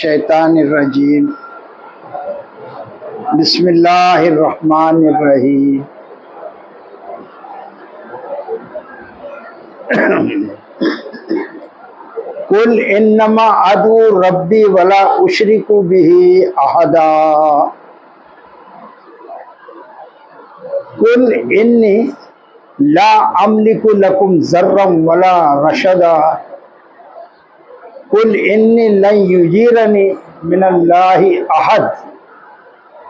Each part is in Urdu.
الشیطان الرجیم بسم اللہ الرحمن الرحیم قل انما ادعو ربی ولا اشرک بہ احدا قل انی لا املک لکم ضرا ولا رشدا قل انی لن یجیرنی من اللہ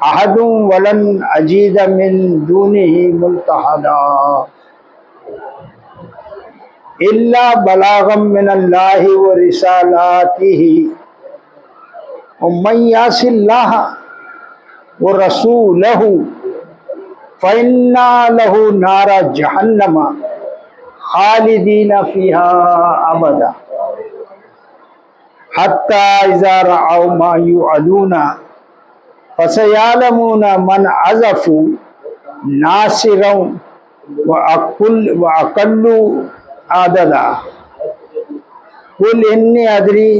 احد ولن اجید من دونہ ملتحدا الا بلاغا من اللہ ورسالاتہ ومن یعص اللہ ورسولہ فإن له نار جہنم خالدین فیہا ابدا حتی اذا رأوا ما یوعدون فسیعلمون من اضعف ناصرا واقل عددا قل انی ادری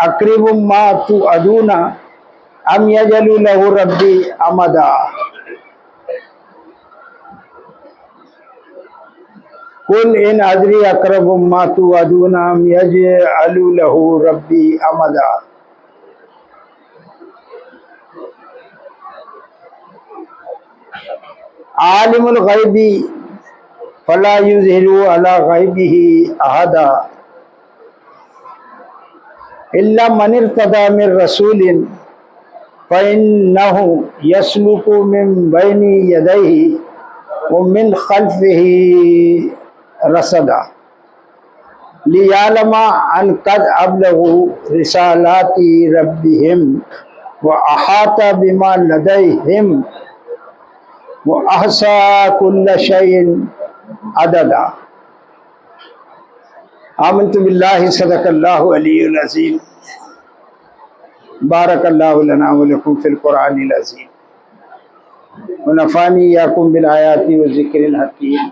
اقرب ما توعدون ام یجعل له ربی امدا قل ان ادری اقرب ما توعدون ام یجعل له ربی امدا عالم الغیب فلا یظہر علی غیبہ احدا الا من ارتضی من رسول فإنہ یسلک من بین یدیہ ومن خلفہ رصدا لیعلم ان قد ابلغوا رسالات ربہم واحاط بما لدیہم وَأَحْصَىٰ كُلَّ شَيْءٍ عَدَدًا آمنت باللہ صدق اللہ علی العظیم بارک اللہ لنا ولکم فی القرآن العظیم ونفعنی ایاکم بالآیات والذکر الحکیم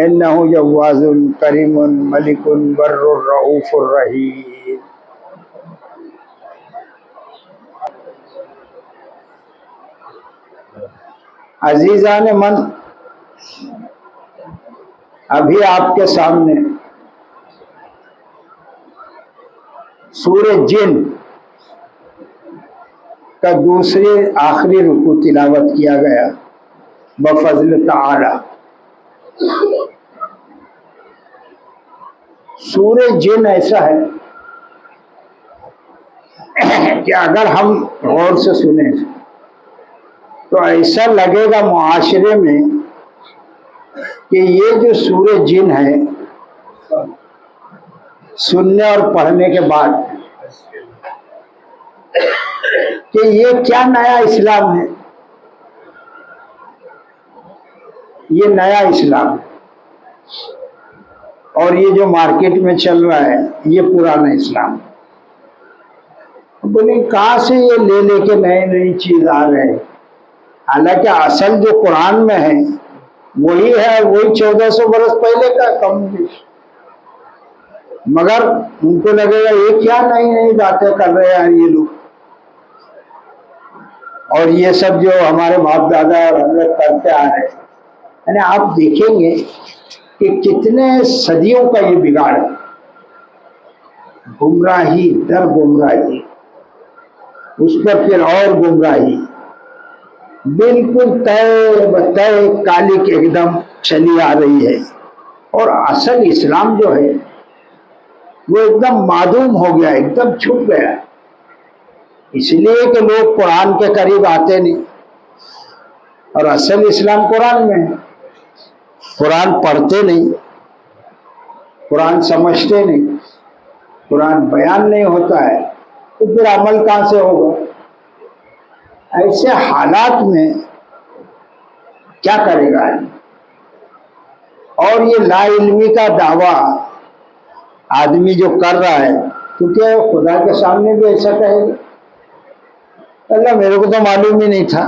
انہ جواز کریم ملک بر رؤوف الرحیم۔ عزیزان من، ابھی آپ کے سامنے سورہ جن کا دوسرے آخری رکوع تلاوت کیا گیا بفضل تعالی۔ سورہ جن ایسا ہے کہ اگر ہم غور سے سنیں تو ایسا لگے گا معاشرے میں کہ یہ جو سورہ جن ہے سننے اور پڑھنے کے بعد کہ یہ کیا نیا اسلام ہے، یہ نیا اسلام ہے، اور یہ جو مارکیٹ میں چل رہا ہے یہ پرانا اسلام۔ بولے کہاں سے یہ لے لے کے نئی نئی چیز آ رہے ہیں، حالانکہ اصل جو قرآن میں ہے وہی ہے، وہی 1400 برس پہلے کا کم بیش، مگر ان کو لگے گا یہ کیا نئی نئی باتیں کر رہے ہیں یہ لوگ، اور یہ سب جو ہمارے باپ دادا اور حضرت کرتے آ رہے ہیں۔ یعنی آپ دیکھیں گے کہ کتنے صدیوں کا یہ بگاڑ ہے، گمراہی در گمراہی، اس پر پھر اور گمراہی، بالکل طے بطے کالک ایک دم چلی آ رہی ہے، اور اصل اسلام جو ہے وہ ایک دم معدوم ہو گیا، ایک دم چھپ گیا، اس لیے کہ لوگ قرآن کے قریب آتے نہیں، اور اصل اسلام قرآن میں ہے۔ قرآن پڑھتے نہیں، قرآن سمجھتے نہیں، قرآن بیان نہیں ہوتا ہے، تو پھر عمل کہاں سے ہوگا؟ ایسے حالات میں کیا کرے گا؟ اور یہ لا علمی کا دعویٰ آدمی جو کر رہا ہے تو کیا خدا کے سامنے بھی ایسا کہے گا؟ اللہ میرے کو تو معلوم ہی نہیں تھا۔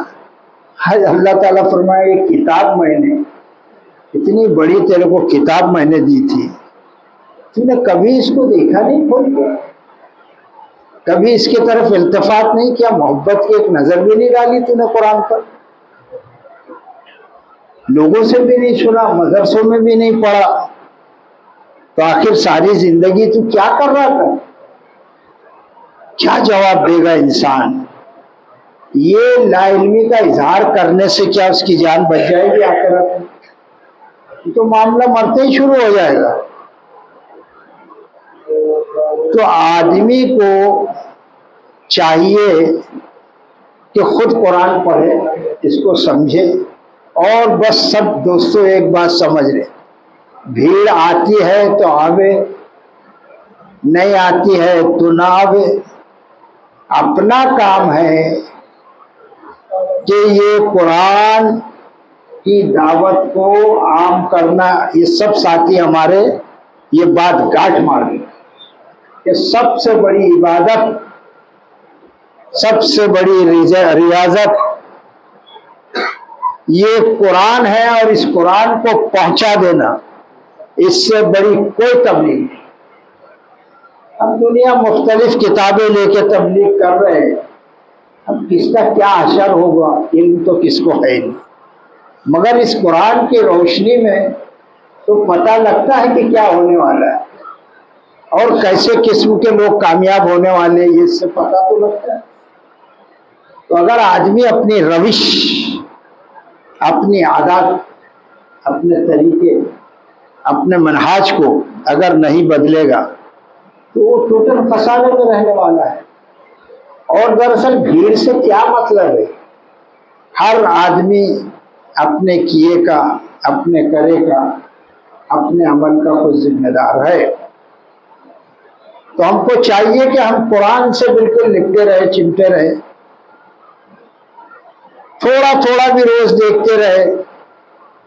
اللہ تعالیٰ فرمائے یہ کتاب میں نے اتنی بڑی تیرے کو کتاب میں نے دی تھی، تو نے کبھی اس کو دیکھا نہیں کھول کے؟ کبھی اس کی طرف التفات نہیں کیا، محبت کی ایک نظر بھی نہیں ڈالی تو نے قرآن پر، لوگوں سے بھی نہیں سنا، مدرسوں میں بھی نہیں پڑھا، تو آخر ساری زندگی تو کیا کر رہا تھا؟ کیا جواب دے گا انسان؟ یہ لا علمی کا اظہار کرنے سے کیا اس کی جان بچ جائے گی آخرت میں؟ تو معاملہ مرتے ہی شروع ہو جائے گا۔ تو آدمی کو چاہیے کہ خود قرآن پڑھے، اس کو سمجھے، اور بس سب دوستوں ایک بات سمجھ لیں، بھیڑ آتی ہے تو آوے، نہیں آتی ہے تو نہ آوے۔ اپنا کام ہے کہ یہ قرآن کی دعوت کو عام کرنا۔ یہ سب ساتھی ہمارے یہ بات گاٹھ مار گئے کہ سب سے بڑی عبادت، سب سے بڑی ریاضت یہ قرآن ہے، اور اس قرآن کو پہنچا دینا، اس سے بڑی کوئی تبلیغ نہیں۔ ہم دنیا مختلف کتابیں لے کے تبلیغ کر رہے ہیں، اب کس کا کیا اثر ہوگا علم تو کس کو ہے نہیں، مگر اس قرآن کی روشنی میں تو پتہ لگتا ہے کہ کیا ہونے والا ہے اور کیسے قسم کے لوگ کامیاب ہونے والے ہیں، یہ اس سے پتہ تو لگتا ہے۔ تو اگر آدمی اپنی روش، اپنی عادات، اپنے طریقے، اپنے منہاج کو اگر نہیں بدلے گا تو وہ ٹوٹل فسادے میں رہنے والا ہے۔ اور دراصل بھیڑ سے کیا مطلب ہے؟ ہر آدمی اپنے کیے کا، اپنے کرے کا، اپنے عمل کا خود ذمہ دار ہے۔ تو ہم کو چاہیے کہ ہم قرآن سے بالکل لپٹے رہے، چمٹے رہے، تھوڑا تھوڑا بھی روز دیکھتے رہے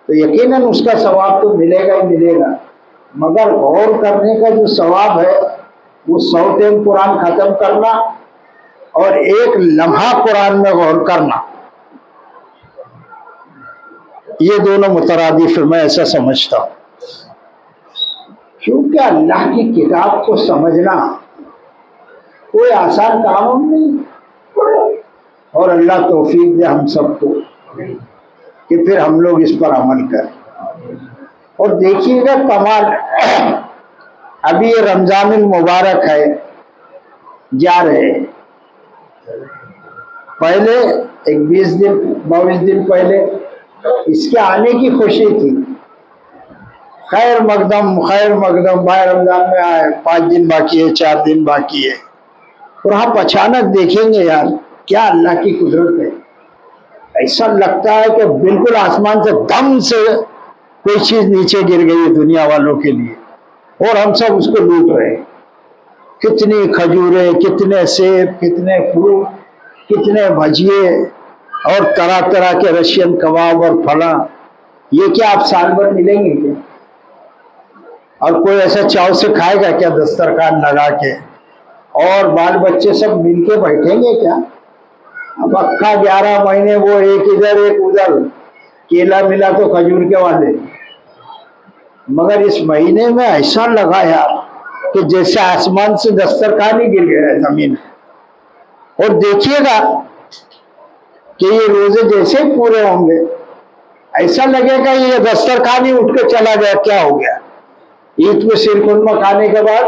تو یقیناً اس کا ثواب تو ملے گا ہی ملے گا، مگر غور کرنے کا جو ثواب ہے وہ 100 ٹائم قرآن ختم کرنا اور ایک لمحہ قرآن میں غور کرنا، یہ دونوں مترادف ہے، میں ایسا سمجھتا ہوں۔ کیونکہ اللہ کی کتاب کو سمجھنا کوئی آسان کام نہیں، اور اللہ توفیق دے ہم سب کو کہ پھر ہم لوگ اس پر عمل کریں۔ اور دیکھیے گا کمال، ابھی یہ رمضان المبارک ہے، جا رہے ہیں، پہلے ایک 20 دن 22 دن پہلے اس کے آنے کی خوشی تھی، خیر مقدم خیر مقدم، بھائی رمضان میں آئے، 5 دن باقی ہے، 4 دن باقی ہے، اور آپ اچانک دیکھیں گے یار کیا اللہ کی قدرت ہے، ایسا لگتا ہے کہ بالکل آسمان سے دم سے کوئی چیز نیچے گر گئی ہے دنیا والوں کے لیے، اور ہم سب اس کو لوٹ رہے ہیں۔ کتنی کھجوریں، کتنے سیب، کتنے فروٹ، کتنے بھجیے، اور طرح طرح کے رشین کباب اور پھلاں، یہ کیا آپ سال بھر ملیں گے کیا؟ اور کوئی ایسا چاؤ سے کھائے گا کیا دسترخوان لگا کے؟ اور بال بچے سب مل کے بیٹھیں گے کیا؟ اب اکھا 11 مہینے وہ ایک ادھر ایک ادھر، کیلا ملا تو کھجور کے والے، مگر اس مہینے میں ایسا لگا یار کہ جیسے آسمان سے دسترخوان ہی گر گیا ہے زمین میں۔ اور دیکھیے گا کہ یہ روزے جیسے پورے ہوں گے ایسا لگے گا یہ دسترخوان ہی اٹھ کے چلا گیا، کیا ہو گیا؟ عید کو شیرخرما کھانے کے بعد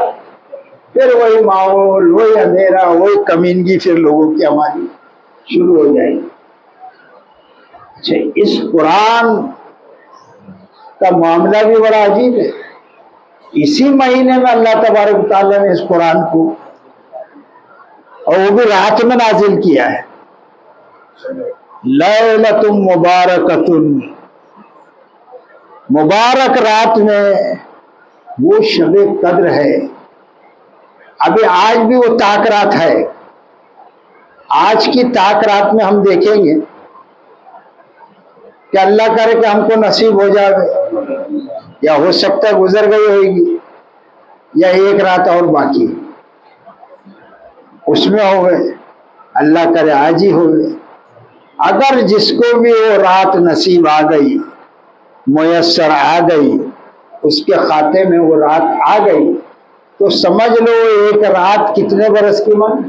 پھر وہی ماحول، وہی اندھیرا، وہی کمینگی پھر لوگوں کی ہماری شروع ہو جائے گی۔ اچھا، اس قرآن کا معاملہ بھی بڑا عجیب ہے۔ اسی مہینے میں اللہ تبارک تعالیٰ نے اس قرآن کو، اور وہ بھی رات میں نازل کیا ہے، لیلۃ مبارکۃ، مبارک رات میں وہ شب قدر ہے۔ ابھی آج بھی وہ تاک رات ہے، آج کی تاک رات میں ہم دیکھیں گے کہ اللہ کرے کہ ہم کو نصیب ہو جائے، یا ہو سکتا ہے گزر گئی ہوئے گی، یا ایک رات اور باقی اس میں ہو گئے، اللہ کرے آج ہی ہو گئے۔ اگر جس کو بھی وہ رات نصیب آ گئی، میسر آ گئی، اس کے کھاتے میں وہ رات آ گئی، تو سمجھ لو ایک رات کتنے برس کی من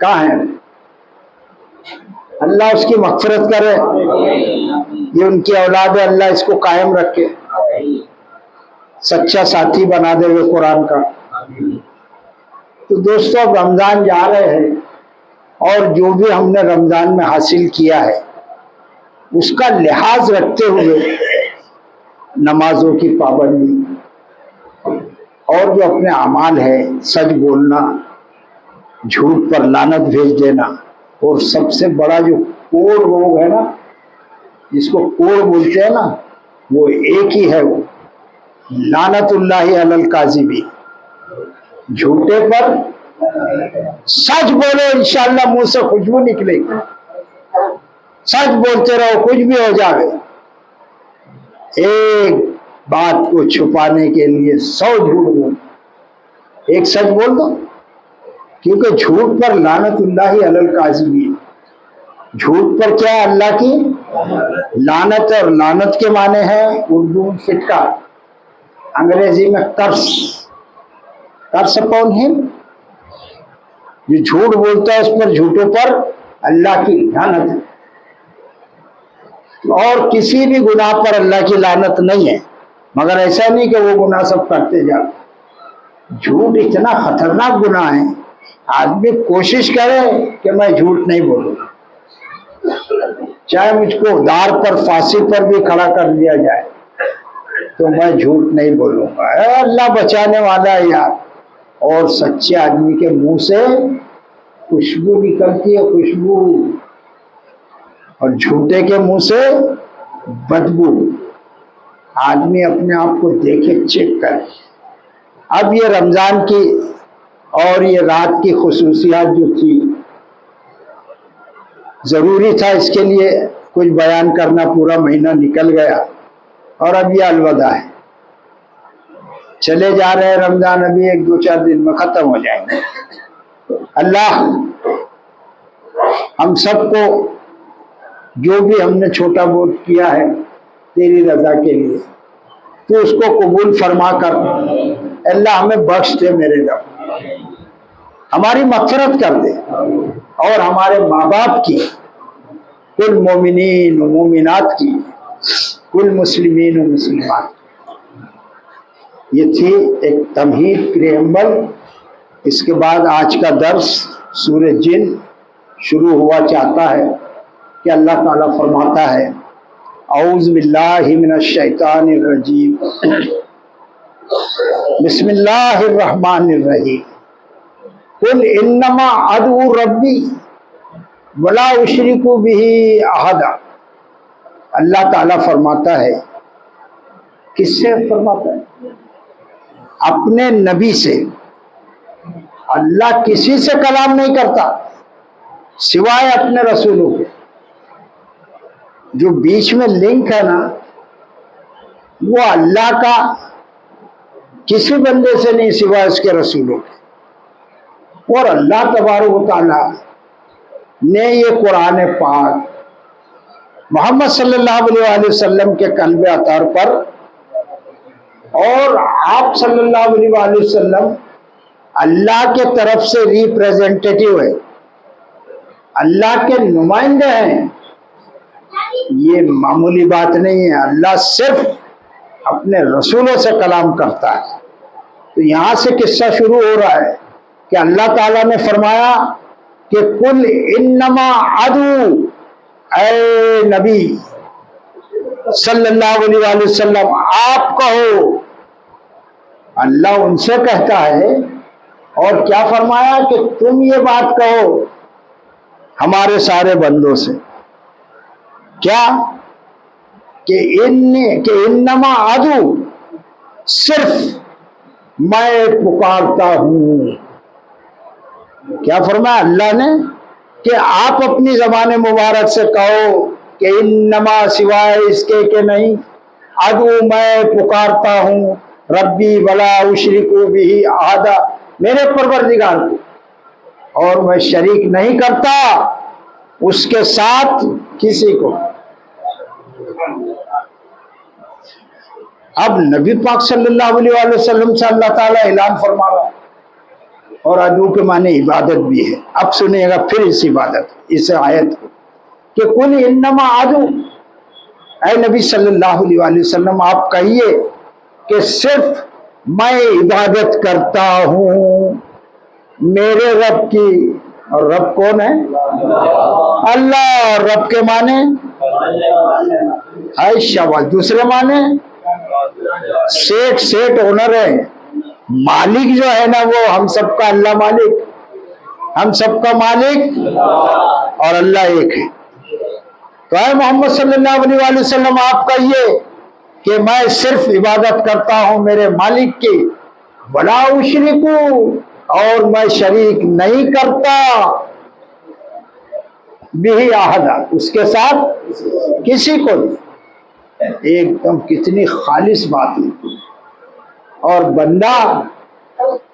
کہاں ہے؟ اللہ اس کی مغفرت کرے، یہ ان کی اولاد ہے، اللہ اس کو قائم رکھے، سچا ساتھی بنا دے ہوئے قرآن کا۔ تو دوستو اب رمضان جا رہے ہیں، اور جو بھی ہم نے رمضان میں حاصل کیا ہے اس کا لحاظ رکھتے ہوئے نمازوں کی پابندی اور جو اپنے اعمال ہے، سچ بولنا، جھوٹ پر لعنت بھیج دینا، اور سب سے بڑا جو کوڑ روگ ہے نا، جس کو کوڑ بولتے ہیں نا، وہ ایک ہی ہے، وہ لعنت اللہ علی الکاذبین، جھوٹے پر سچ بولو انشاءاللہ منہ سے خوشبو نکلے گی، سچ بولتے رہو کچھ بھی ہو جائے، ایک بات کو چھپانے کے لیے 100 جھوٹ بول، ایک سچ بول دو، کیونکہ جھوٹ پر لعنت اللہ علی الکاذبین، جھوٹ پر کیا ہے؟ اللہ کی لعنت، اور لعنت کے معنی ہے اردو میں فٹکار، انگریزی میں کرس اپون ہم، جو جھوٹ بولتا ہے اس پر، جھوٹوں پر اللہ کی لعنت ہے۔ اور کسی بھی گناہ پر اللہ کی لعنت نہیں ہے، مگر ایسا نہیں کہ وہ گناہ سب کرتے جا، جھوٹ اتنا خطرناک گناہ ہے، آدمی کوشش کرے کہ میں جھوٹ نہیں بولوں، چاہے مجھ کو دار پر پھانسی پر بھی کھڑا کر دیا جائے تو میں جھوٹ نہیں بولوں گا، اے اللہ بچانے والا ہے یار۔ اور سچے آدمی کے منہ سے خوشبو نکلتی ہے، خوشبو، اور جھوٹے کے منہ سے بدبو۔ آدمی اپنے آپ کو دیکھے، چیک کرے۔ اب یہ رمضان کی اور یہ رات کی خصوصیات جو تھی، ضروری تھا اس کے لیے کچھ بیان کرنا، پورا مہینہ نکل گیا اور اب یہ الوداع ہے، چلے جا رہے ہیں رمضان، ابھی 1-2-4 دن میں ختم ہو جائیں گے۔ اللہ ہم سب کو جو بھی ہم نے چھوٹا بہت کیا ہے تیری رضا کے لیے، تو اس کو قبول فرما کر اللہ ہمیں بخش دے میرے رب، ہماری مغفرت کر دے، اور ہمارے ماں باپ کی، کل مومنین و مومنات کی، کل مسلمین و مسلمات۔ یہ تھی ایک تمہید، پریمبل۔ اس کے بعد آج کا درس سورہ جن شروع ہوا چاہتا ہے کہ اللہ تعالیٰ فرماتا ہے، اعوذ باللہ من الشیطان الرجیم، بسم اللہ الرحمن الرحیم، قل انما ادعو ربی ولا اشرک بہ احدا۔ اللہ تعالیٰ فرماتا ہے، کس سے فرماتا ہے؟ اپنے نبی سے۔ اللہ کسی سے کلام نہیں کرتا سوائے اپنے رسولوں کے۔ جو بیچ میں لنک ہے نا، وہ اللہ کا کسی بندے سے نہیں سوائے اس کے رسولوں کے۔ اور اللہ تبارک و تعالی نے یہ قرآن پاک محمد صلی اللہ علیہ وسلم کے قلب اطہر پر، اور آپ صلی اللہ علیہ وسلم اللہ کے طرف سے ریپریزنٹیٹیو ہے، اللہ کے نمائندے ہیں، یہ معمولی بات نہیں ہے۔ اللہ صرف اپنے رسولوں سے کلام کرتا ہے۔ تو یہاں سے قصہ شروع ہو رہا ہے کہ اللہ تعالیٰ نے فرمایا کہ قل انما ادعو، اے نبی صلی اللہ علیہ وسلم آپ کہو۔ اللہ ان سے کہتا ہے، اور کیا فرمایا کہ تم یہ بات کہو ہمارے سارے بندوں سے، کیا کہ انما ادعو، صرف میں پکارتا ہوں۔ کیا فرمایا اللہ نے کہ آپ اپنی زبان مبارک سے کہو کہ انما، سوائے اس کے کہ نہیں، ادعو میں پکارتا ہوں، ربی ولا اشرک بہ احدا، میرے پروردگار کو، اور میں شریک نہیں کرتا اس کے ساتھ کسی کو۔ اب نبی پاک صلی اللہ علیہ وسلم سے اللہ تعالیٰ اعلان فرما رہا ہے اور ادعو کے معنی عبادت بھی ہے. اب سنیے گا پھر اس عبادت اس آیت کو کہ قل انما ادعو، اے نبی صلی اللہ علیہ وسلم آپ کہیے کہ صرف میں عبادت کرتا ہوں میرے رب کی. اور رب کون ہے؟ اللہ. اور رب کے معنی ہے شاباش. دوسرے معنی سیٹ اونر ہے. مالک جو ہے نا وہ ہم سب کا اللہ مالک، ہم سب کا مالک اور اللہ ایک ہے. تو اے محمد صلی اللہ علیہ وسلم آپ کہیے کہ میں صرف عبادت کرتا ہوں میرے مالک کی، ولا اشرکو، اور میں شریک نہیں کرتا بھی احدا، اس کے ساتھ کسی کو نہیں. ایک دم کتنی خالص بات ہے. اور بندہ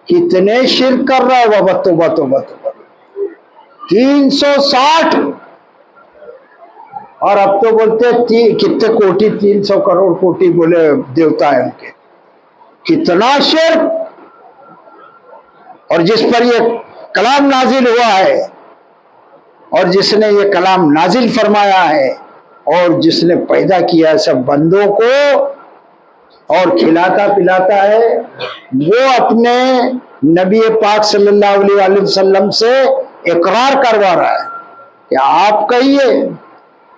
کتنے شرک کر رہا ہے. وہ توبہ 360. اور اب تو بولتے کتنے کوٹی، 300 کروڑ کوٹی بولے دیوتا ہے ان کے. کتنا شرک. اور جس پر یہ کلام نازل ہوا ہے اور جس نے یہ کلام نازل فرمایا ہے اور جس نے پیدا کیا ہے سب بندوں کو اور کھلاتا پلاتا ہے، وہ اپنے نبی پاک صلی اللہ علیہ وسلم سے اقرار کروا رہا ہے کہ آپ کہیے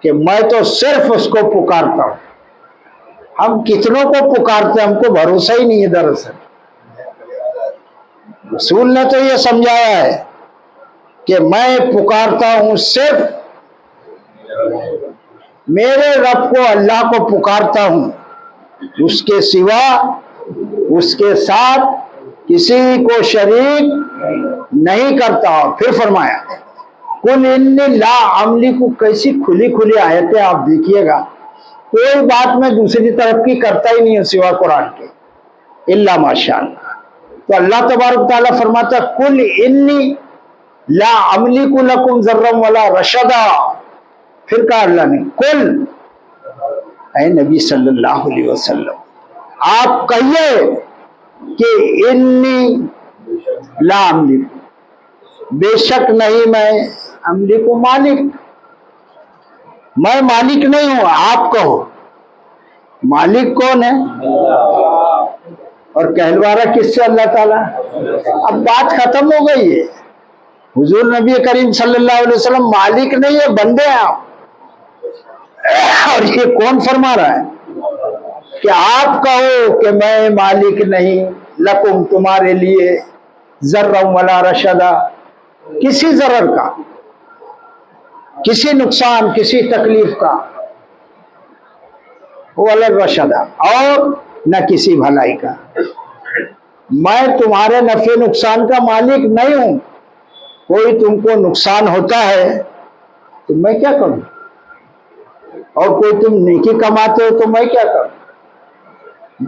کہ میں تو صرف اس کو پکارتا ہوں. ہم کتنوں کو پکارتے ہیں، ہم کو بھروسہ ہی نہیں ہے. دراصل رسول نے تو یہ سمجھایا ہے کہ میں پکارتا ہوں صرف میرے رب کو، اللہ کو پکارتا ہوں، اس کے سوا اس کے ساتھ کسی کو شریک نہیں کرتا. پھر فرمایا قل انی لا املک. کیسی کھلی کھلی آیتیں آپ دیکھیے گا. کوئی بات میں دوسری طرف کی کرتا ہی نہیں ہے سوا قرآن کے، الا ماشاء اللہ. تو اللہ تبارک تعالیٰ فرماتا قل انی لا املک لکم ضرا ولا رشدا. پھر کہا اللہ نے قل، اے نبی صلی اللہ علیہ وسلم آپ کہیے کہ انی لا املک، بے شک نہیں میں، املک مالک، میں مالک نہیں ہوں. آپ کہو مالک کون ہے؟ اور کہلوا رہا کس سے؟ اللہ تعالیٰ. اب بات ختم ہو گئی ہے. حضور نبی کریم صلی اللہ علیہ وسلم مالک نہیں ہے، بندے ہیں آپ. اور یہ کون فرما رہا ہے کہ آپ کہو کہ میں مالک نہیں، لکم تمہارے لیے، ذرا ولا رشدا، کسی ضرر کا، کسی نقصان، کسی تکلیف کا، ولا رشدا، اور نہ کسی بھلائی کا. میں تمہارے نفع نقصان کا مالک نہیں ہوں. کوئی تم کو نقصان ہوتا ہے تو میں کیا کروں، اور کوئی تم نیکی کماتے ہو تو میں کیا کروں.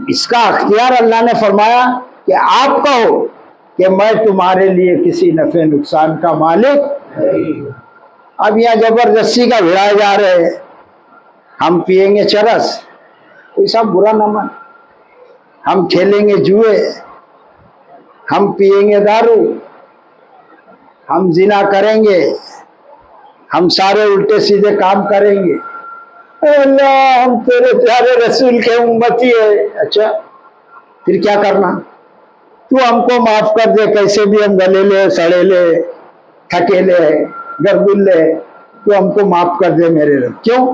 اس کا اختیار اللہ نے فرمایا کہ آپ کہو کہ میں تمہارے لیے کسی نفع نقصان کا مالک. اب یہاں زبردستی کا بھڑائے جا رہے ہیں. ہم پیئیں گے چرس، کوئی سب برا نہ مان. ہم کھیلیں گے جوئے، ہم پیئیں گے دارو، ہم زنا کریں گے، ہم سارے الٹے سیدھے کام کریں گے. اللہ ہم تیرے پیارے رسول کے امتی ہے. اچھا پھر کیا کرنا؟ تو ہم کو معاف کر دے، کیسے بھی ہم گلے سڑے لے، تھکیلے، گردلے، تو ہم کو معاف کر دے میرے رب. کیوں؟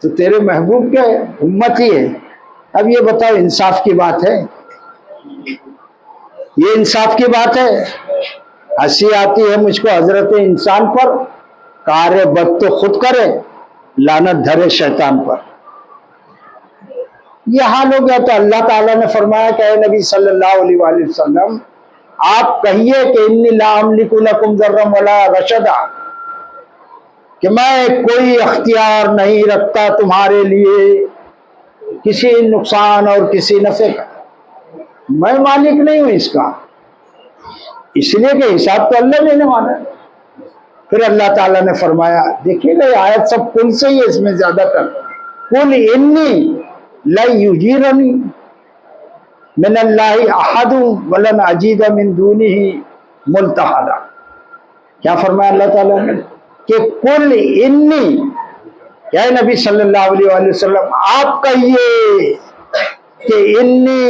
تو تیرے محبوب کے امتی ہے. اب یہ بتاؤ انصاف کی بات ہے؟ یہ انصاف کی بات ہے؟ ہنسی آتی ہے مجھ کو حضرت انسان پر، کار بد تو خود کرے، لعنت دھرے شیطان پر. یہ حال ہو گیا. تو اللہ تعالیٰ نے فرمایا کہ اے نبی صلی اللہ علیہ وسلم آپ کہیے کہ انی لا املک لکم ضرا ولا رشدا، کہ میں کوئی اختیار نہیں رکھتا تمہارے لیے کسی نقصان اور کسی نفع کا. میں مالک نہیں ہوں اس کا، اس لیے کہ حساب تو اللہ لینے والا ہے. پھر اللہ تعالیٰ نے فرمایا، دیکھیے گا یہ آیت سب کل سے ہی ہے، اس میں زیادہ تر قل انی لا یجیرنی، من اللہ احد ولن اجید من دونہ ملتحدا. کیا فرمایا اللہ تعالیٰ نے کہ قل انی، کیا نبی صلی اللہ علیہ وآلہ وسلم آپ کہیے کہ انی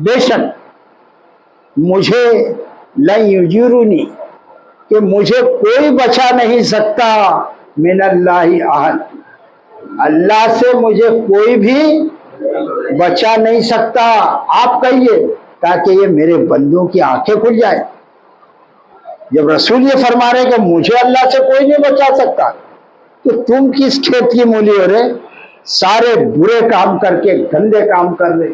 بے شک مجھے لن یجیرنی کہ مجھے کوئی بچا نہیں سکتا، من اللہ احد اللہ سے مجھے کوئی بھی بچا نہیں سکتا. آپ کہیے تاکہ یہ میرے بندوں کی آنکھیں کھل جائے. جب رسول یہ فرما رہے کہ مجھے اللہ سے کوئی نہیں بچا سکتا تو تم کس کھیت کی مولی ہو رہے؟ سارے برے کام کر کے گندے کام کر رہے.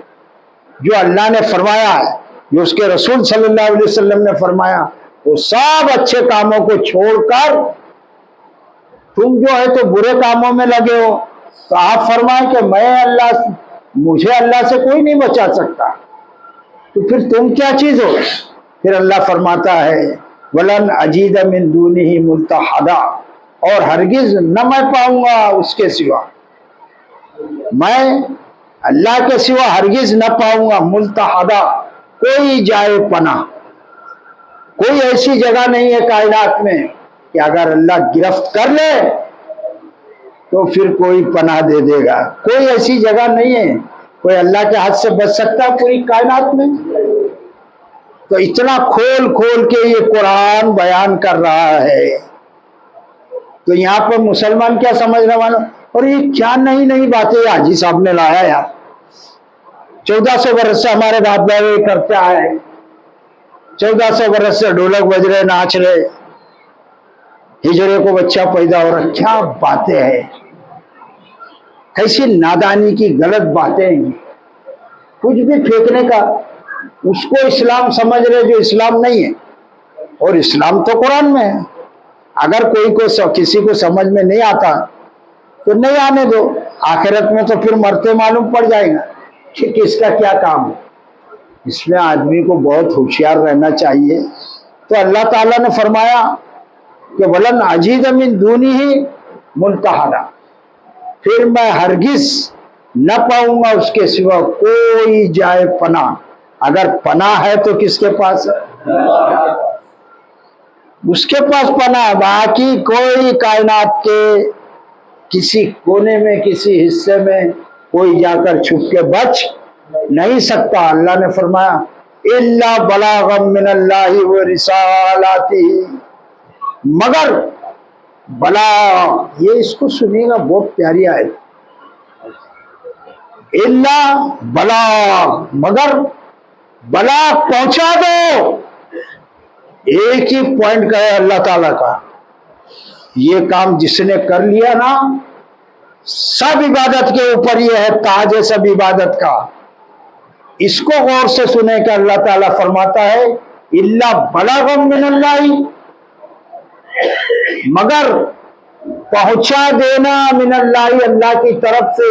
جو اللہ نے فرمایا ہے، جو اس کے رسول صلی اللہ علیہ وسلم نے فرمایا، وہ سب اچھے کاموں کو چھوڑ کر تم جو ہے تو برے کاموں میں لگے ہو. تو آپ فرمائیں کہ مجھے اللہ سے کوئی نہیں بچا سکتا، تو پھر تم کیا چیز ہو؟ پھر اللہ فرماتا ہے وَلَنْ أَجِيدَ مِن دُونِهِ مُلْتَحَدًا، اور ہرگز نہ میں پاؤں گا اس کے سوا، میں اللہ کے سوا ہرگز نہ پاؤں گا ملتحدا، کوئی جائے پناہ. کوئی ایسی جگہ نہیں ہے کائنات میں کہ اگر اللہ گرفت کر لے تو پھر کوئی پناہ دے دے گا. کوئی ایسی جگہ نہیں ہے کوئی اللہ کے ہاتھ سے بچ سکتا پوری کائنات میں. تو اتنا کھول کھول کے یہ قرآن بیان کر رہا ہے. تو یہاں پر مسلمان کیا سمجھ رہے والوں، اور یہ کیا نئی نئی باتیں حاجی صاحب نے لایا یار. 1400 برس سے ہمارے باپ دادا کرتے آئے، 1400 برس سے ڈھولک بج رہے، ناچ رہے، ہجڑے کو بچہ پیدا ہو رہا. کیا باتیں ہیں، کیسی نادانی کی غلط باتیں ہیں. کچھ بھی پھینکنے کا، اس کو اسلام سمجھ رہے جو اسلام نہیں ہے. اور اسلام تو قرآن میں ہے. اگر کسی کو سمجھ میں نہیں آتا تو نہیں آنے دو، آخرت میں تو پھر مرتے معلوم پڑ جائے گا کہ کس کا کیا کام ہے. اس میں آدمی کو بہت ہوشیار رہنا چاہیے. تو اللہ تعالیٰ نے فرمایا کہ وَلَنْ أَجِيدَ مِن دُونِهِ مُلْتَحَدًا، پھر میں ہرگز نہ پاؤں گا اس کے سوا کوئی جائے پناہ. اگر پناہ ہے تو کس کے پاس ہے؟ اس کے پاس پناہ. باقی کوئی کائنات کے کسی کونے میں کسی حصے میں کوئی جا کر چھپ کے بچ نہیں سکتا. اللہ نے فرمایا الا بلاغا من اللہ ورسالاتہ، مگر بلاغ، یہ اس کو سنیے گا، بہت پیاری آیت. الا بلاغ، مگر بلاغ پہنچا دو. ایک ہی پوائنٹ کا ہے اللہ تعالیٰ کا، یہ کام جس نے کر لیا نا، سب عبادت کے اوپر یہ ہے تاج ہے سب عبادت کا. اس کو غور سے سنے کہ اللہ تعالیٰ فرماتا ہے الا بلاغ من اللہ، مگر پہنچا دینا من اللہ، اللہ کی طرف سے،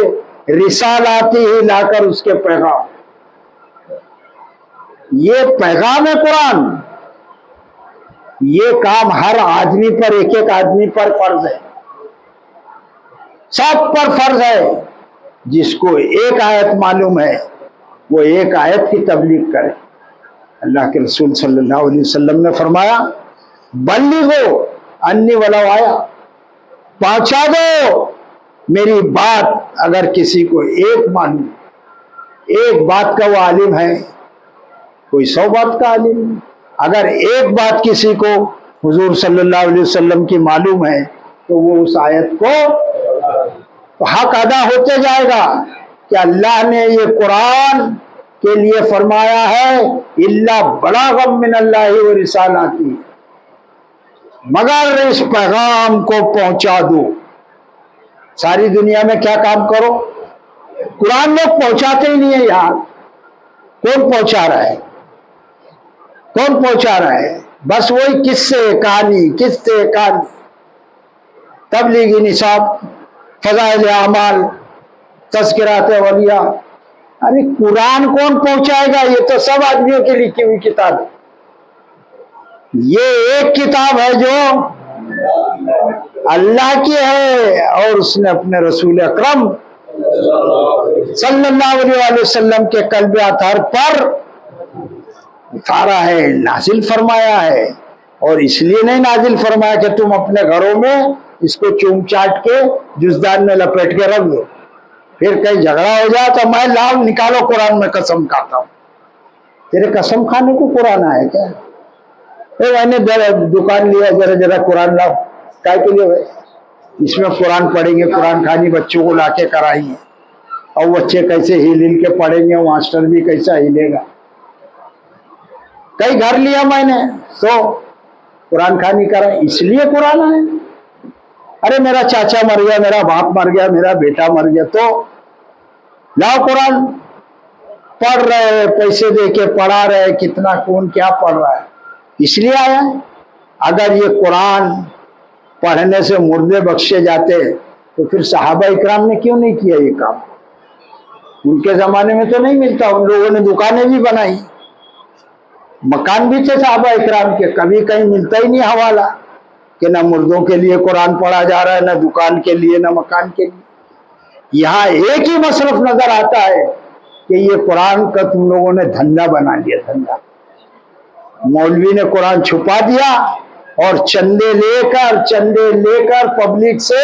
رسالاتی ہی، لا کر اس کے پیغام. یہ پیغام ہے قرآن. یہ کام ہر آدمی پر، ایک ایک آدمی پر فرض ہے، سب پر فرض ہے. جس کو ایک آیت معلوم ہے وہ ایک آیت کی تبلیغ کرے. اللہ کے رسول صلی اللہ علیہ وسلم نے فرمایا بلغوا انی ولو آیا، پہنچا دو میری بات. اگر کسی کو ایک معلوم، ایک بات کا وہ عالم ہے، کوئی 100 بات کا عالم. اگر ایک بات کسی کو حضور صلی اللہ علیہ وسلم کی معلوم ہے تو وہ اس آیت کو حق ادا ہوتے جائے گا کہ اللہ نے یہ قرآن کے لیے فرمایا ہے الا بلاغا من اللہ ورسالاتہ، مگر اس پیغام کو پہنچا دو. ساری دنیا میں کیا کام کرو، قرآن لوگ پہنچاتے ہی نہیں ہے یار. کون پہنچا رہا ہے؟ کون پہنچا رہا ہے؟ بس وہی قصے کہانی، تبلیغی نصاب، فضائل اعمال، تذکرات اولیاء. ارے قرآن کون پہنچائے گا؟ یہ تو سب آدمیوں کی لکھی ہوئی کتاب ہے. یہ ایک کتاب ہے جو اللہ کی ہے، اور اس نے اپنے رسول اکرم صلی اللہ علیہ وسلم کے قلب اطہر پر اتارا ہے، نازل فرمایا ہے۔ اور اس لیے نہیں نازل فرمایا کہ تم اپنے گھروں میں اس کو چوم چاٹ کے جزدان میں لپیٹ کے رکھ دو، پھر کہیں جھگڑا ہو جائے تو میں لاؤ نکالو قرآن میں قسم کھاتا ہوں۔ تیرے قسم کھانے کو قرآن ہے کیا؟ میں نے دکان لیا، ذرا ذرا قرآن لاؤ، کیا کے لیے بھائی؟ اس میں قرآن پڑھیں گے، قرآن خوانی بچوں کو لا کے کرائیں گے، اور بچے کیسے ہل ہل کے پڑھیں گے، ماسٹر بھی کیسا ہلے گا۔ کئی گھر لیا میں نے تو قرآن خوانی کرا، اس لیے قرآن ہے۔ ارے میرا چاچا مر گیا، میرا باپ مر گیا، میرا بیٹا مر گیا، تو لاؤ قرآن، پڑھ رہے، پیسے دے کے پڑھا رہے، کتنا کون کیا پڑھ رہا ہے، اس لیے آیا۔ اگر یہ قرآن پڑھنے سے مردے بخشے جاتے تو پھر صحابہ اکرام نے کیوں نہیں کیا یہ کام؟ ان کے زمانے میں تو نہیں ملتا، ان لوگوں نے دکانیں بھی بنائی، مکان بھی تھے صحابہ اکرام کے، کبھی کہیں ملتا ہی نہیں حوالہ کہ نہ مردوں کے لیے قرآن پڑھا جا رہا ہے، نہ دکان کے لیے، نہ مکان کے لیے۔ یہاں ایک ہی مصرف نظر آتا ہے کہ یہ قرآن کا تم لوگوں نے دھندا بنا لیا، دھندا۔ مولوی نے قرآن چھپا دیا اور چندے لے کر پبلک سے،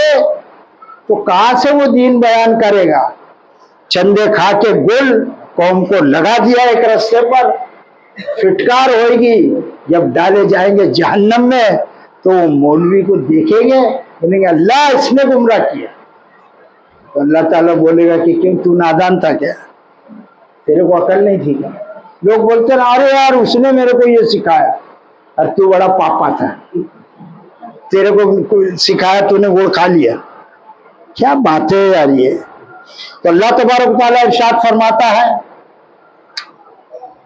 تو کہاں سے وہ دین بیان کرے گا؟ چندے کھا کے گل قوم کو لگا دیا ایک رستے پر، فٹکار ہوئے گی، جب ڈالے جائیں گے جہنم میں تو وہ مولوی کو دیکھیں گے، بولیں گے اللہ اس نے گمراہ کیا، تو اللہ تعالیٰ بولے گا کہ کیوں تو نادان تھا کیا، تیرے کو عقل نہیں تھی کیا؟ لوگ بولتے ہیں ارے یار اس نے میرے کو یہ سکھایا، اور تو بڑا پاپا تھا، تیرے کو سکھایا، تو نے گوڑ کھا لیا، کیا بات ہے یار یہ۔ تو اللہ تبارک تعالیٰ ارشاد فرماتا ہے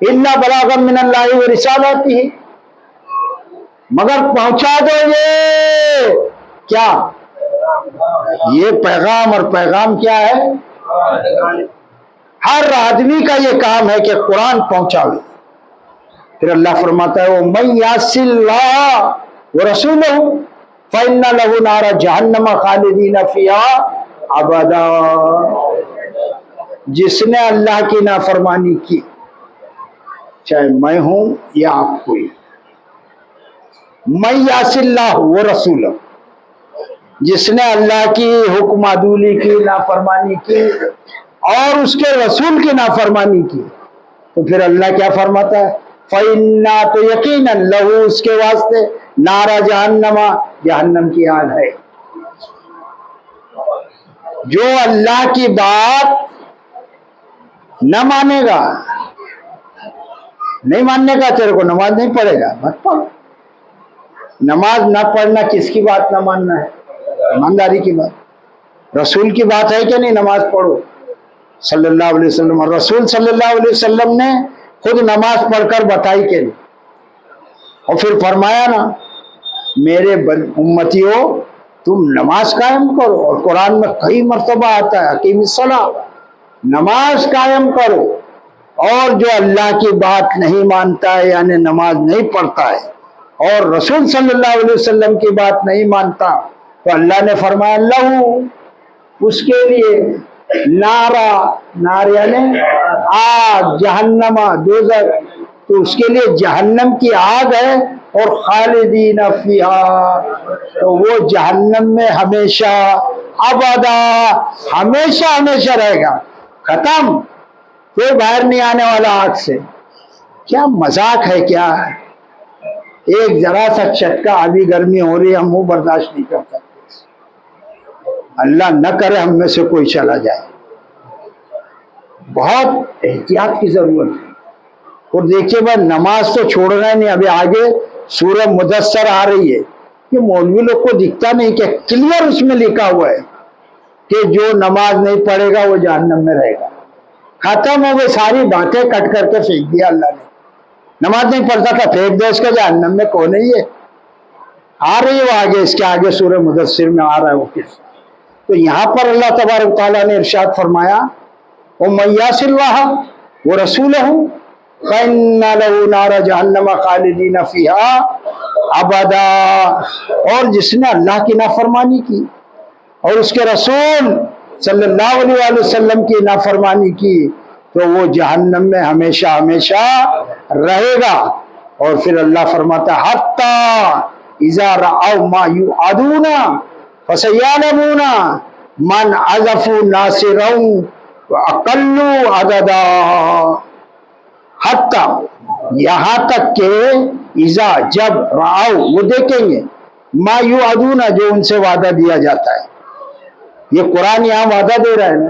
اِلَّا بَلَاغًا مِّنَ اللَّهِ وَرِسَالَاتِهِ، مگر پہنچا دو یہ کیا؟ یہ پیغام، اور پیغام کیا ہے؟ ہر آدمی کا یہ کام ہے کہ قرآن پہنچاوے۔ پھر اللہ فرماتا ہے وَمَن يَعْصِ اللَّهَ وَرَسُولَهُ فَإِنَّ لَهُ نَارَ جَهَنَّمَ خَالِدِينَ فِيهَا أَبَدًا، جس نے اللہ کی نافرمانی کی، چاہے میں ہوں یا آپ کوئی، مَن يَعْصِ اللَّهَ وَرَسُولَهُ، جس نے اللہ کی حکم عدولی کی، نافرمانی کی اور اس کے رسول کی نافرمانی کی، تو پھر اللہ کیا فرماتا ہے؟ فَإِنَّا، تو یقیناً لہو، اس کے واسطے، نارا جہنم، جہنم کی آگ ہے۔ جو اللہ کی بات نہ مانے گا، نہیں ماننے کا، تیرے کو نماز نہیں پڑھے گا، مت پڑھ۔ نماز نہ پڑھنا کس کی بات نہ ماننا ہے؟ ایمانداری کی بات۔ رسول کی بات ہے کہ نہیں نماز پڑھو صلی اللہ علیہ وسلم، اور رسول صلی اللہ علیہ وسلم نے خود نماز پڑھ کر بتائی کہ نہیں، اور پھر فرمایا نا میرے امتیوں تم نماز قائم کرو، اور قرآن میں کئی مرتبہ آتا ہے اقیم الصلاۃ، نماز قائم کرو۔ اور جو اللہ کی بات نہیں مانتا ہے، یعنی نماز نہیں پڑھتا ہے، اور رسول صلی اللہ علیہ وسلم کی بات نہیں مانتا، تو اللہ نے فرمایا لہو، اس کے لیے، نار یعنی آگ، جہنم، دوزخ، تو اس کے لیے جہنم کی آگ ہے، اور خالدین فیہا، تو وہ جہنم میں ہمیشہ، ابدا، ہمیشہ ہمیشہ رہے گا، ختم، کوئی باہر نہیں آنے والا آگ سے۔ کیا مذاق ہے کیا؟ ایک ذرا سا چٹکا، ابھی گرمی ہو رہی ہے، ہم وہ برداشت نہیں کر سکتے، اللہ نہ کرے ہم میں سے کوئی چلا جائے۔ بہت احتیاط کی ضرورت ہے۔ اور دیکھیے بھائی نماز تو چھوڑنا ہی نہیں، ابھی آگے سورہ مدثر آ رہی ہے، کہ مولوی لوگ کو دکھتا نہیں کہ کلیئر اس میں لکھا ہوا ہے کہ جو نماز نہیں پڑھے گا وہ جہنم میں رہے گا۔ ختم ہو گئی، ساری باتیں کٹ کر کے پھینک دیا اللہ نے۔ نماز نہیں پڑھتا تھا، پھینک دو اس کا، جہنم میں کون ہے یہ؟ آ رہی ہے وہ آگے، اس کے آگے سورہ مدثر میں آ رہا ہے وہ قصہ۔ تو یہاں پر اللہ تبارک تعالیٰ نے ارشاد فرمایا وَمَن يَعْصِ اللَّهَ وَرَسُولَهُ فَإِنَّ لَهُ نَارَ جَهَنَّمَ خَالِدِينَ فِيهَا أَبَدًا، اور جس نے اللہ کی نافرمانی کی اور اس کے رسول صلی اللہ علیہ وسلم کی نافرمانی کی تو وہ جہنم میں ہمیشہ ہمیشہ رہے گا. اور پھر اللہ فرماتا حتی اذا رأوا ما یوعدون فسیعلمون من اضعف ناصرا واقل عددا. حتی یہاں تک کہ اذا جب رأوا وہ دیکھیں گے ما یوعدون جو ان سے وعدہ دیا جاتا ہے. یہ قرآن یہاں وعدہ دے رہا ہے نا,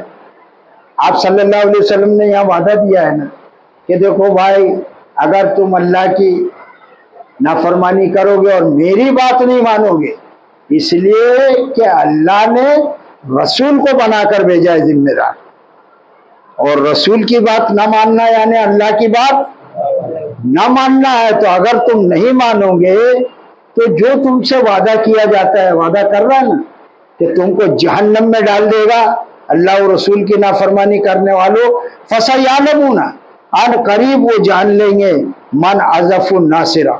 آپ صلی اللہ علیہ وسلم نے یہاں وعدہ دیا ہے نا کہ دیکھو بھائی اگر تم اللہ کی نافرمانی کرو گے اور میری بات نہیں مانو گے, اس لیے کہ اللہ نے رسول کو بنا کر بھیجا ہے ذمہ دار, اور رسول کی بات نہ ماننا یعنی اللہ کی بات نہ ماننا ہے. تو اگر تم نہیں مانو گے تو جو تم سے وعدہ کیا جاتا ہے, وعدہ کر رہا ہے نا کہ تم کو جہنم میں ڈال دے گا اللہ و رسول کی نافرمانی کرنے والوں, فسیعلمون ان قریب وہ جان لیں گے من اضعف ناصرا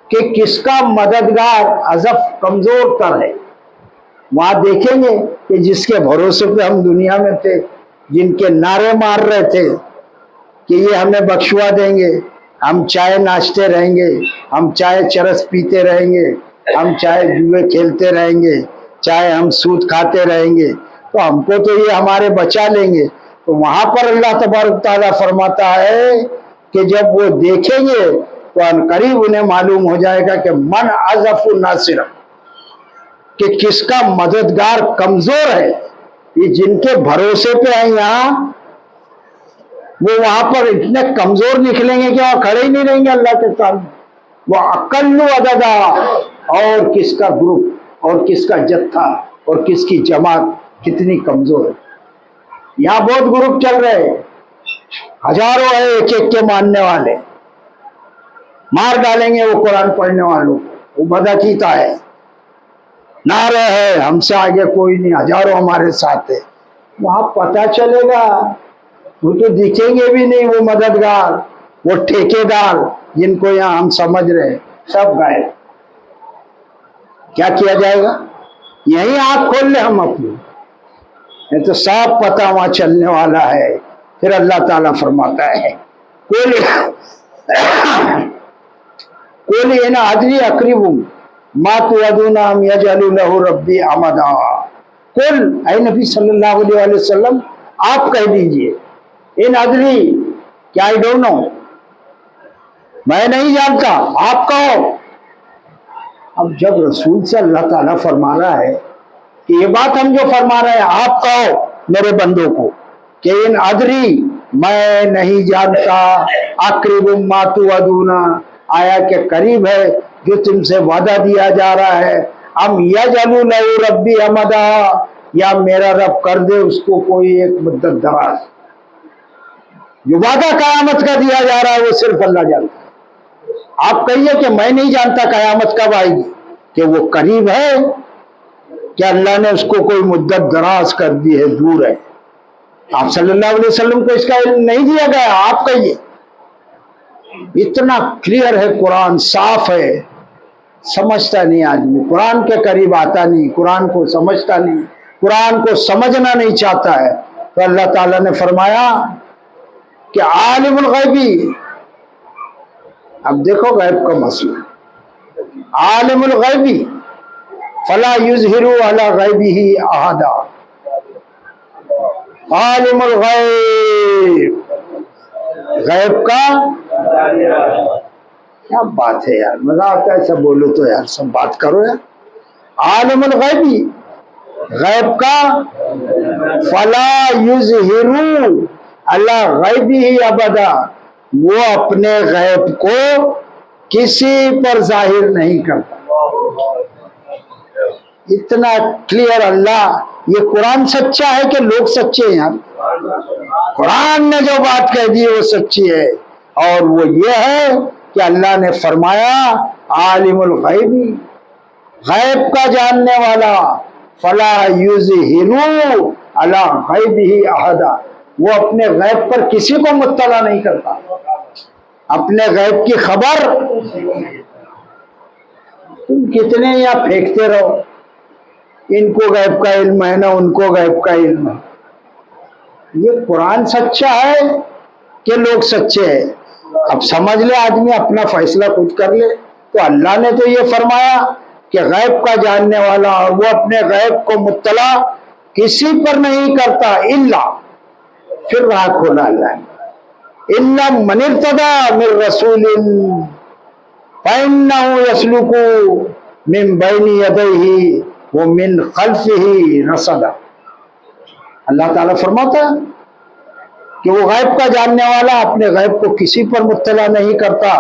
کہ کس کا مددگار اضعف کمزور تر ہے. وہاں دیکھیں گے کہ جس کے بھروسے پہ ہم دنیا میں تھے, جن کے نعرے مار رہے تھے کہ یہ ہمیں بخشوا دیں گے, ہم چائے ناشتے رہیں گے, ہم چائے چرس پیتے رہیں گے, ہم چائے جوئے کھیلتے رہیں گے, چاہے ہم سود کھاتے رہیں گے, تو ہم کو تو یہ ہمارے بچا لیں گے. تو وہاں پر اللہ تبارک تعالیٰ فرماتا ہے کہ جب وہ دیکھیں گے تو ان قریب انہیں معلوم ہو جائے گا کہ من اضعف ناصر, کہ کس کا مددگار کمزور ہے. یہ جن کے بھروسے پہ ہیں یہاں وہ وہاں پر اتنے کمزور نکلیں گے کہ وہاں کھڑے ہی نہیں رہیں گے اللہ کے سامنے. وہ اقل عددا, اور کس کا گروپ اور کس کا جتھا اور کس کی جماعت کتنی کمزور ہے. یہاں بہت گروپ چل رہے ہیں, ہزاروں ہے ایک ایک کے ماننے والے, مار ڈالیں گے وہ قرآن پڑھنے والوں کو, وہ بدعقیدہ ہے, نعرے ہے ہم سے آگے کوئی نہیں, ہزاروں ہمارے ساتھ ہے. وہاں پتہ چلے گا وہ تو دکھیں گے بھی نہیں, وہ مددگار وہ ٹھیکیدار جن کو یہاں ہم سمجھ رہے ہیں سب غائب. کیا کیا جائے گا؟ یہیں آنکھ کھول لیں ہم اپنی, یہ تو صاف پتہ وہاں چلنے والا ہے. پھر اللہ تعالیٰ فرماتا ہے قُلْ إِنْ أَدْرِي أَقْرِبٌ مَا تُوعَدُونَ أَمْ يَجْعَلُ لَهُ رَبِّي أَمَدًا. قُلْ اے نبی صلی اللہ علیہ وسلم آپ کہہ دیجئے ان ادری کیا I don't know, میں نہیں جانتا, آپ کہو. اب جب رسول سے اللہ تعالیٰ فرما رہا ہے کہ یہ بات ہم جو فرما رہے ہیں آپ کہو میرے بندوں کو کہ ان ادری میں نہیں جانتا, اقرب ما توعدون آیا کہ قریب ہے جو تم سے وعدہ دیا جا رہا ہے, ام یجعل لہ ربی امدا یا میرا رب کر دے اس کو کوئی ایک مدت دراز. جو وعدہ قیامت کا دیا جا رہا ہے وہ صرف اللہ جانتا ہے. آپ کہیے کہ میں نہیں جانتا قیامت کب آئے گی, کہ وہ قریب ہے کہ اللہ نے اس کو کوئی مدت دراز کر دی ہے, دور ہے. آپ صلی اللہ علیہ وسلم کو اس کا علم نہیں دیا گیا, آپ کہیے. اتنا کلیئر ہے قرآن, صاف ہے, سمجھتا نہیں آدمی, قرآن کے قریب آتا نہیں, قرآن کو سمجھتا نہیں, قرآن کو سمجھنا نہیں چاہتا ہے. تو اللہ تعالیٰ نے فرمایا کہ عالم الغیبی, اب دیکھو غیب کا مسئلہ, عالم الغیبی فلا یظہر علی غیبہ احدا. عالم الغیب, غیب کا کیا بات ہے یار, مزہ آتا ہے ایسا بولو تو یار, سب بات کرو یار. عالم الغیبی غیب کا, فلا یظہر علی غیبہ ابدا وہ اپنے غیب کو کسی پر ظاہر نہیں کرتا. اتنا کلیئر اللہ, یہ قرآن سچا ہے کہ لوگ سچے ہیں یار؟ قرآن نے جو بات کہہ دی وہ سچی ہے, اور وہ یہ ہے کہ اللہ نے فرمایا عالم الغیبی, غیب کا جاننے والا, فلا یظہر علی غیبہ احدا وہ اپنے غیب پر کسی کو مطلع نہیں کرتا. اپنے غیب کی خبر تم کتنے یا پھینکتے رہو, ان کو غیب کا علم ہے نہ ان کو غیب کا علم ہے. یہ قرآن سچا ہے کہ لوگ سچے ہیں؟ اب سمجھ لے آدمی، اپنا فیصلہ خود کر لے. تو اللہ نے تو یہ فرمایا کہ غیب کا جاننے والا، اور وہ اپنے غیب کو مطلع کسی پر نہیں کرتا الا، پھر راہ کھولا اللہ نے، الا من ارتضی من رسول فإنه يسلك من بين يديه ومن خلفه رصدا. اللہ تعالیٰ فرماتا ہے کہ وہ غیب کا جاننے والا اپنے غیب کو کسی پر مطلع نہیں کرتا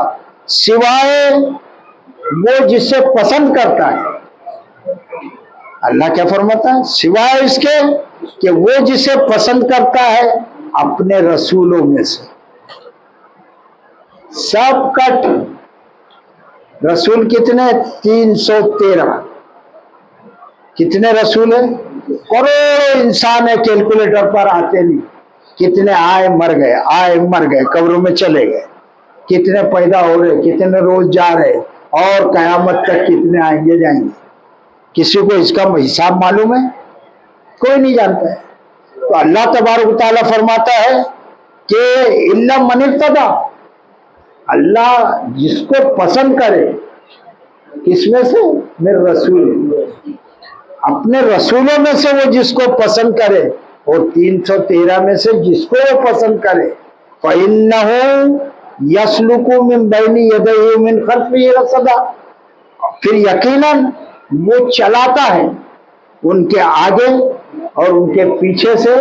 سوائے وہ جسے پسند کرتا ہے. اللہ کیا فرماتا ہے؟ سوائے اس کے کہ وہ جسے پسند کرتا ہے اپنے رسولوں میں سے. سب کٹ رسول کتنے؟ 313. کتنے رسول ہیں؟ کروڑوں انسان ہے، کیلکولیٹر پر آتے نہیں. کتنے آئے مر گئے، آئے مر گئے، قبروں میں چلے گئے. کتنے پیدا ہو رہے، کتنے روز جا رہے، اور قیامت تک کتنے آئیں گے جائیں گے. کسی کو اس کا حساب معلوم ہے؟ کوئی نہیں جانتا ہے. تو اللہ تبارک و تعالیٰ فرماتا ہے کہ الا من ارتضی، اللہ جس کو پسند کرے، کس میں سے؟ میرے رسول، اپنے رسولوں میں سے وہ جس کو پسند کرے، اور 313 میں سے جس کو وہ پسند کرے. فَإِنَّهُ يَسْلُكُ مِن بَيْنِ يَدَيْهِ وَمِن خَلْفِهِ رَصَدًا، پھر یقیناً وہ چلاتا ہے ان کے آگے اور ان کے پیچھے سے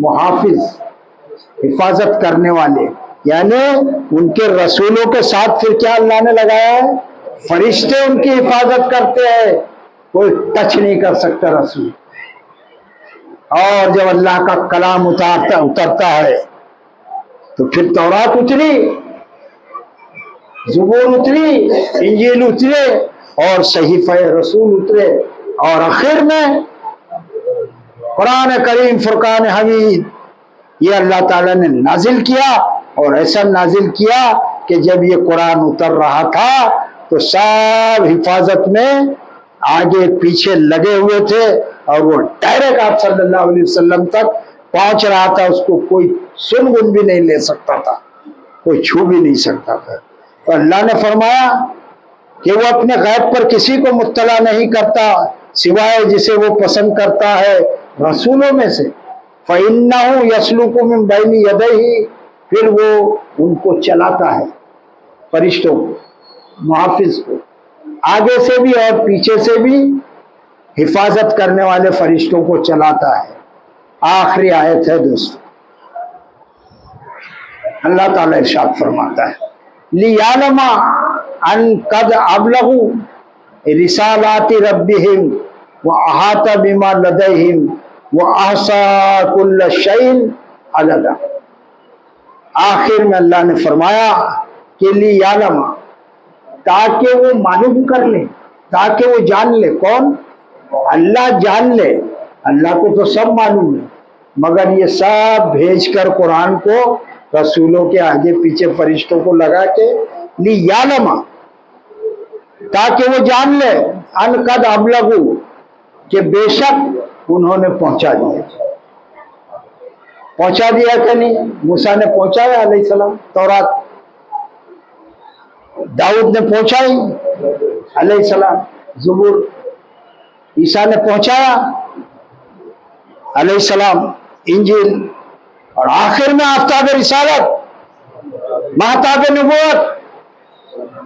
محافظ، حفاظت کرنے والے. یعنی ان کے رسولوں کے ساتھ پھر کیا اللہ نے لگایا ہے؟ فرشتے ان کی حفاظت کرتے ہیں، کوئی ٹچ نہیں کر سکتا رسول. اور جب اللہ کا کلام اترتا ہے تو پھر تورات اتری، زبور اتری، انجیل اترے، اور صحیفہ رسول اترے، اور آخر میں قرآن کریم فرقان حمید یہ اللہ تعالیٰ نے نازل کیا. اور ایسا نازل کیا کہ جب یہ قرآن اتر رہا تھا تو سب حفاظت میں آگے پیچھے لگے ہوئے تھے، اور وہ ڈائریکٹ آپ صلی اللہ علیہ وسلم تک پہنچ رہا تھا. اس کو کوئی سن گن بھی نہیں لے سکتا تھا، کوئی چھو بھی نہیں سکتا تھا. تو اللہ نے فرمایا کہ وہ اپنے غیب پر کسی کو مطلع نہیں کرتا سوائے جسے وہ پسند کرتا ہے رسولوں میں سے. فَإِنَّهُ يَسْلُكُ مِن بَيْنِ يَدَيْهِ، پھر وہ ان کو چلاتا ہے، فرشتوں کو، محافظ کو، آگے سے بھی اور پیچھے سے بھی حفاظت کرنے والے فرشتوں کو چلاتا ہے. آخری آیت ہے دوستو، اللہ تعالیٰ ارشاد فرماتا ہے لِيَعْلَمَ أَن قَدْ أَبْلَغُوا رِسَالَاتِ رَبِّهِمْ وَأَحَاطَ بِمَا لَدَيْهِمْ وَأَحْصَىٰ كُلَّ شَيْءٍ عَدَدًا. آخر میں اللہ نے فرمایا کہ لِيَعْلَمَ، تاکہ وہ معلوم کر لیں، تاکہ وہ جان لے. کون؟ اللہ جان لے. اللہ کو تو سب معلوم ہے، مگر یہ سب بھیج کر قرآن کو رسولوں کے آگے پیچھے فرشتوں کو لگا کے لِيَعْلَمَ، تاکہ وہ جان لے ان قد ابلغوا، کہ بے شک انہوں نے پہنچا دیا. پہنچا دیا کہ نہیں؟ موسیٰ نے پہنچایا علیہ السلام تورات، داؤد نے پہنچائی علیہ السلام زبور، عیسیٰ نے پہنچایا علیہ السلام انجیل، اور آخر میں آفتاب رسالت، مہتاب نبوت،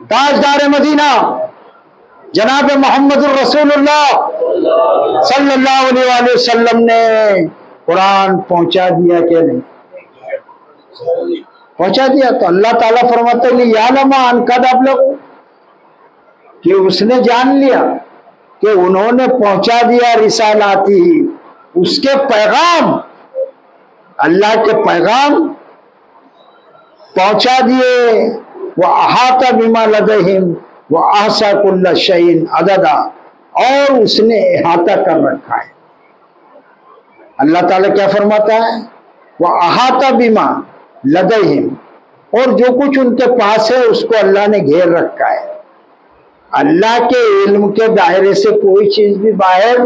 تاجدار مدینہ جناب محمد الرسول اللہ صلی اللہ علیہ وسلم نے قرآن پہنچا دیا کہ نہیں؟ پہنچا دیا. تو اللہ تعالیٰ فرماتے ہیں یعلم ان قد ابلغوا، کہ اس نے جان لیا کہ انہوں نے پہنچا دیا رسالاتی، اس کے پیغام، اللہ کے پیغام پہنچا دیے. وَأَحَاطَ بِمَا لَدَيْهِمْ وَأَحْصَىٰ كُلَّ شَيْءٍ عَدَدًا، اور اس نے احاطہ کر رکھا ہے. اللہ تعالیٰ کیا فرماتا ہے؟ وَأَحَاطَ بِمَا لَدَيْهِمْ، اور جو کچھ ان کے پاس ہے اس کو اللہ نے گھیر رکھا ہے. اللہ کے علم کے دائرے سے کوئی چیز بھی باہر،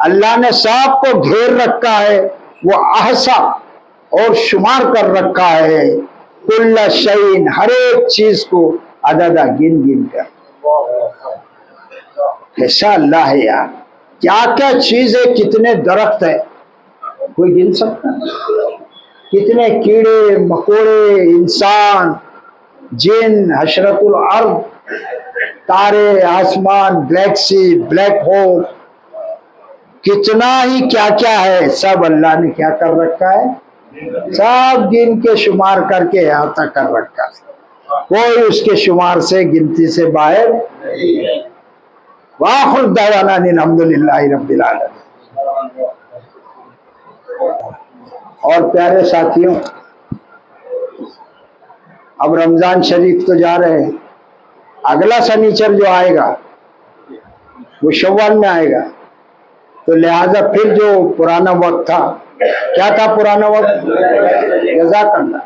اللہ نے سب کو گھیر رکھا ہے، وہ احصا اور شمار کر رکھا ہے، کل شیء ہر ایک چیز کو عددا گن گن کر۔ ایسا اللہ ہے یار، کیا کیا چیز ہے، کتنے درخت ہے، کوئی گن سکتا ہے؟ کتنے کیڑے مکوڑے، انسان، جن، حشرت الارض، تارے، آسمان، گلیکسی، بلیک ہول، کتنا ہی کیا کیا ہے، سب اللہ نے کیا کر رکھا ہے، سب گن کے شمار کر کے احاطہ کر رکھا ہے، کوئی اس کے شمار سے، گنتی سے باہر۔ وآخر دعوانا ان الحمدللہ رب العالمین۔ اور پیارے ساتھیوں، اب رمضان شریف تو جا رہے ہیں، اگلا سنیچر جو آئے گا وہ شوال میں آئے گا، تو لہذا پھر جو پرانا وقت تھا، کیا تھا پرانا وقت، جزاک اللہ،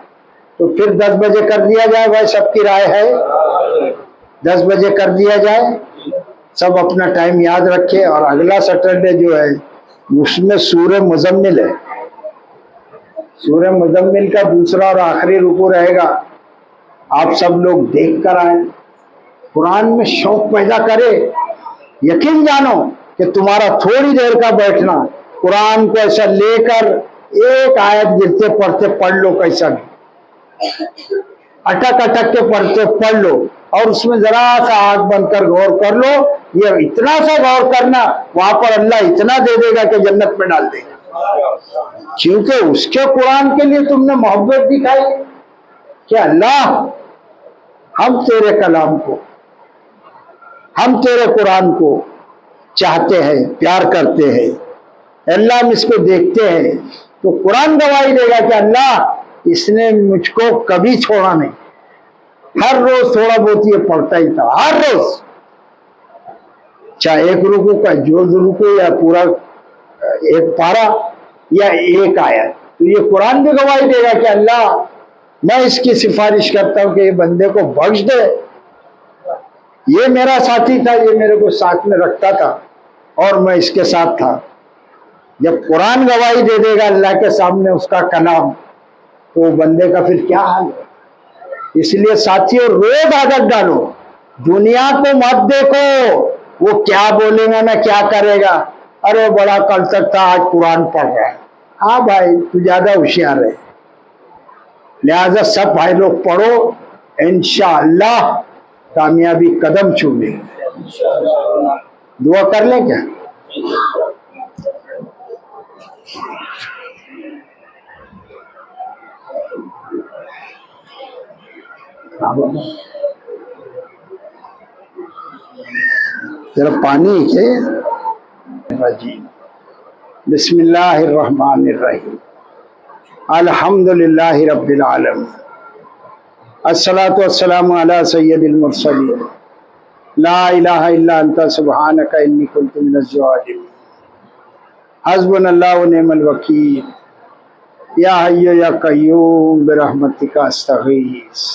تو پھر 10 بجے کر دیا جائے، بھائی سب کی رائے ہے 10 بجے کر دیا جائے، سب اپنا ٹائم یاد رکھے۔ اور اگلا سیٹرڈے جو ہے اس میں سورہ مزمل ہے، سورہ مزمل کا دوسرا اور آخری رکوع رہے گا، آپ سب لوگ دیکھ کر آئیں، قرآن میں شوق پیدا کرے۔ یقین جانو کہ تمہارا تھوڑی دیر کا بیٹھنا، قرآن کو ایسا لے کر ایک آیت گرتے پڑھتے پڑھ لو، کیسا بھی اٹک اٹک کے پڑھتے پڑھ لو، اور اس میں ذرا سا آنکھ بند کر غور کر لو، یہ اتنا سا غور کرنا، وہاں پر اللہ اتنا دے دے گا کہ جنت میں ڈال دے گا، کیونکہ اس کے قرآن کے لیے تم نے محبت دکھائی کہ اللہ ہم تیرے کلام کو، ہم تیرے قرآن کو چاہتے ہیں، پیار کرتے ہیں، اللہ ہم اس کو دیکھتے ہیں، تو قرآن گواہی دے گا کہ اللہ اس نے مجھ کو کبھی چھوڑا نہیں، ہر روز تھوڑا بہت یہ پڑھتا ہی تھا، ہر روز، چاہے ایک رکوع کا جو رکوع یا پورا ایک پارا یا ایک آیت، تو یہ قرآن بھی گواہی دے گا کہ اللہ میں اس کی سفارش کرتا ہوں کہ یہ بندے کو بخش دے، یہ میرا ساتھی تھا، یہ میرے کو ساتھ میں رکھتا تھا اور میں اس کے ساتھ تھا۔ جب قرآن گواہی دے دے گا اللہ کے سامنے اس کا کلام، تو وہ بندے کا پھر کیا حال ہے۔ اس لیے ساتھیوں روز عادت ڈالو، دنیا کو مت دیکھو وہ کیا بولے گا نہ کیا کرے گا، ارے بڑا کل تک تھا آج قرآن پڑھ رہا ہے، ہاں بھائی تو زیادہ ہوشیار ہے، لہذا سب بھائی لوگ پڑھو، انشاءاللہ کامیابی قدم چومے۔ دعا کر لیں کیا؟ ذرا پانی کے بسم اللہ الرحمن الرحیم، الحمدللہ رب العالمین، الصلاۃ والسلام علی سید المرسلین، لا الہ الا انت سبحانک انی کنت من الظالمین، حسبنا اللہ ونعم الوکیل، یا حی یا قیوم برحمتک استغیث۔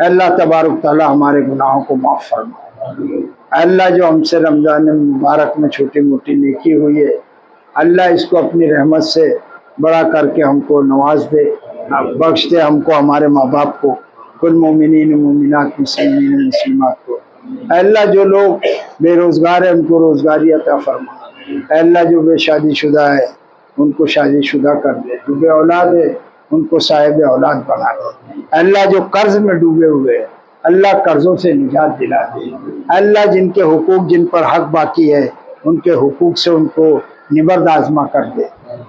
اللہ تبارک تعالیٰ ہمارے گناہوں کو معاف فرما، اللہ جو ہم سے رمضان مبارک میں چھوٹی موٹی نیکی ہوئی ہے، اللہ اس کو اپنی رحمت سے بڑا کر کے ہم کو نواز دے، بخش دے ہم کو، ہمارے ماں باپ کو، کل مومنین مومنات، مسلمین مسلمات کو۔ اے اللہ جو لوگ بے روزگار ہیں ان کو روزگاری عطا فرما، اے اللہ جو بے شادی شدہ ہے ان کو شادی شدہ کر دے، جو بے اولاد ہے ان کو صاحب اولاد بنا دے، اے اللہ جو قرض میں ڈوبے ہوئے اللہ قرضوں سے نجات دلا دے، اے اللہ جن کے حقوق، جن پر حق باقی ہے ان کے حقوق سے ان کو نبرد آزما کر دے،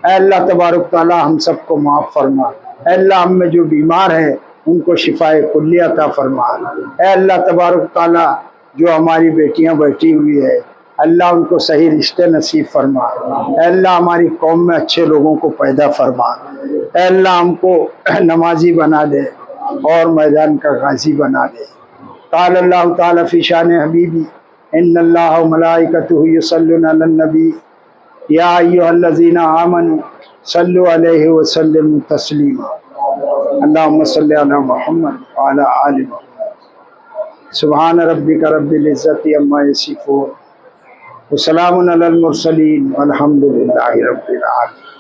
اے اللہ تبارک تعالیٰ ہم سب کو معاف فرما، اے اللہ ہم میں جو بیمار ہیں ان کو شفاء کلی عطا فرما، اے اللہ تبارک تعالیٰ جو ہماری بیٹیاں بیٹھی ہوئی ہے اللہ ان کو صحیح رشتے نصیب فرما، اے اللہ ہماری قوم میں اچھے لوگوں کو پیدا فرما، اے اللہ ہم کو نمازی بنا دے اور میدان کا غازی بنا دے۔ قال اللہ تعالیٰ فی شان حبیبی ان اللہ و ملائکتہ یصلون علی النبی یا ایھا الذین آمنوا صلوا علیہ وسلموا تسلیما۔ اللهم صل على محمد وعلى آل محمد سبحان ربك رب العزة عما يصفون وسلام على المرسلين والحمد لله رب العالمين.